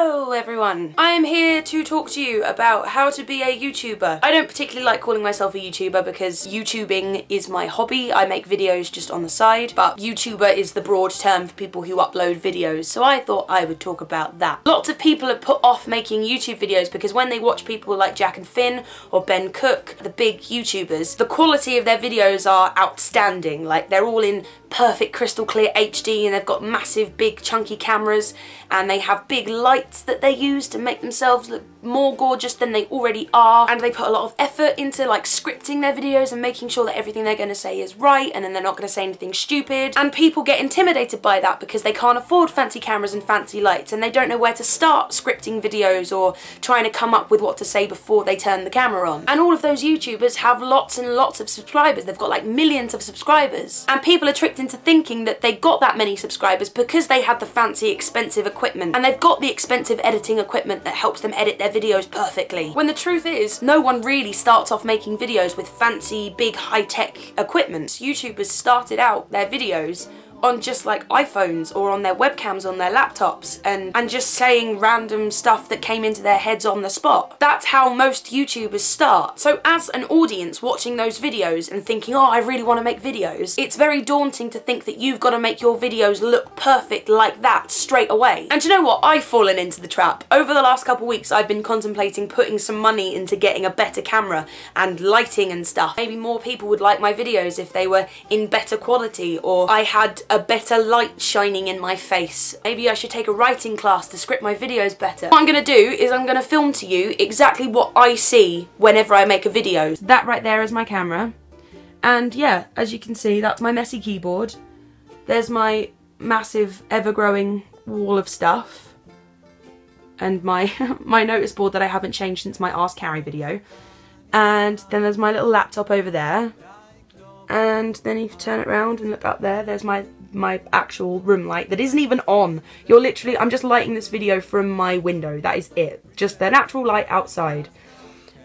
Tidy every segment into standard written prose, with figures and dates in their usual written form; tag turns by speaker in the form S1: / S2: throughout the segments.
S1: Hello everyone! I am here to talk to you about how to be a YouTuber. I don't particularly like calling myself a YouTuber because YouTubing is my hobby. I make videos just on the side, but YouTuber is the broad term for people who upload videos, so I thought I would talk about that. Lots of people are put off making YouTube videos because when they watch people like Jack and Finn or Ben Cook, the big YouTubers, the quality of their videos are outstanding. Like, they're all in perfect crystal clear HD and they've got massive big chunky cameras and they have big lights that they use to make themselves look more gorgeous than they already are, and they put a lot of effort into like scripting their videos and making sure that everything they're going to say is right and then they're not going to say anything stupid, and people get intimidated by that because they can't afford fancy cameras and fancy lights and they don't know where to start scripting videos or trying to come up with what to say before they turn the camera on. And all of those YouTubers have lots and lots of subscribers. They've got like millions of subscribers, and people are tricked into thinking that they got that many subscribers because they had the fancy expensive equipment, and they've got the expensive editing equipment that helps them edit their videos perfectly. When the truth is, no one really starts off making videos with fancy big high-tech equipment. YouTubers started out their videos on just like iPhones or on their webcams on their laptops and just saying random stuff that came into their heads on the spot. That's how most YouTubers start. So as an audience watching those videos and thinking, oh, I really want to make videos, it's very daunting to think that you've got to make your videos look perfect like that straight away. And you know what? I've fallen into the trap. Over the last couple of weeks I've been contemplating putting some money into getting a better camera and lighting and stuff. Maybe more people would like my videos if they were in better quality, or I had a better light shining in my face. Maybe I should take a writing class to script my videos better. What I'm going to do is I'm going to film to you exactly what I see whenever I make a video. That right there is my camera. And yeah, as you can see, that's my messy keyboard. There's my massive, ever-growing wall of stuff. And my, my notice board that I haven't changed since my Ask Carrie video. And then there's my little laptop over there. And then if you turn it around and look up there, there's my actual room light that isn't even on. You're literally, I'm just lighting this video from my window. That is it. Just the natural light outside.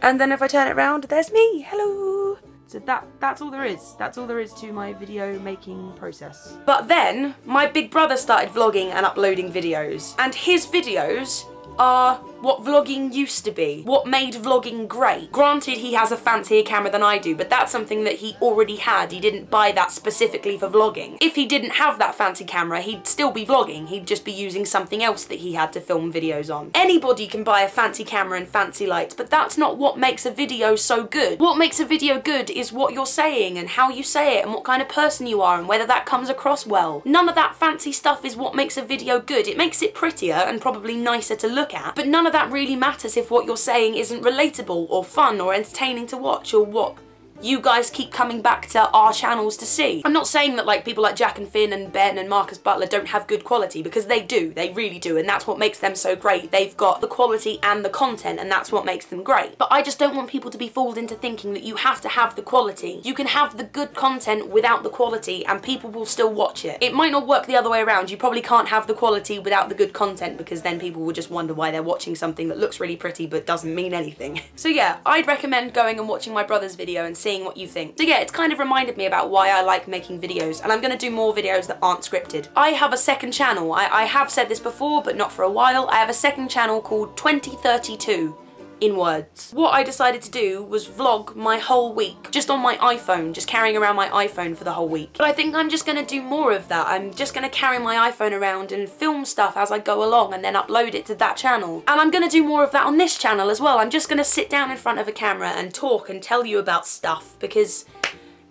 S1: And then if I turn it around, there's me. Hello. So that's all there is. That's all there is to my video making process. But then my big brother started vlogging and uploading videos. And his videos are what vlogging used to be, what made vlogging great. Granted, he has a fancier camera than I do, but that's something that he already had. He didn't buy that specifically for vlogging. If he didn't have that fancy camera, he'd still be vlogging. He'd just be using something else that he had to film videos on. Anybody can buy a fancy camera and fancy lights, but that's not what makes a video so good. What makes a video good is what you're saying and how you say it and what kind of person you are and whether that comes across well. None of that fancy stuff is what makes a video good. It makes it prettier and probably nicer to look at, but none of that really matters if what you're saying isn't relatable or fun or entertaining to watch or what you guys keep coming back to our channels to see. I'm not saying that like people like Jack and Finn and Ben and Marcus Butler don't have good quality, because they do, they really do, and that's what makes them so great. They've got the quality and the content, and that's what makes them great. But I just don't want people to be fooled into thinking that you have to have the quality. You can have the good content without the quality and people will still watch it. It might not work the other way around. You probably can't have the quality without the good content, because then people will just wonder why they're watching something that looks really pretty but doesn't mean anything. So yeah, I'd recommend going and watching my brother's video and seeing what you think. So yeah, it's kind of reminded me about why I like making videos, and I'm going to do more videos that aren't scripted. I have a second channel. I have said this before, but not for a while. I have a second channel called 2032. In words. What I decided to do was vlog my whole week, just on my iPhone, just carrying around my iPhone for the whole week. But I think I'm just going to do more of that. I'm just going to carry my iPhone around and film stuff as I go along and then upload it to that channel. And I'm going to do more of that on this channel as well. I'm just going to sit down in front of a camera and talk and tell you about stuff, because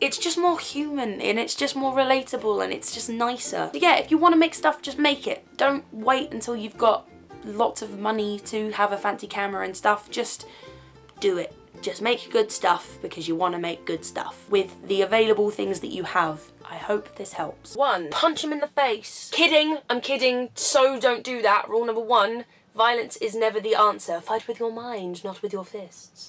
S1: it's just more human and it's just more relatable and it's just nicer. So yeah, if you want to make stuff, just make it. Don't wait until you've got lots of money to have a fancy camera and stuff. Just do it. Just make good stuff because you want to make good stuff with the available things that you have. I hope this helps. 1. Punch him in the face. Kidding, I'm kidding, so don't do that. Rule number 1, violence is never the answer. Fight with your mind, not with your fists.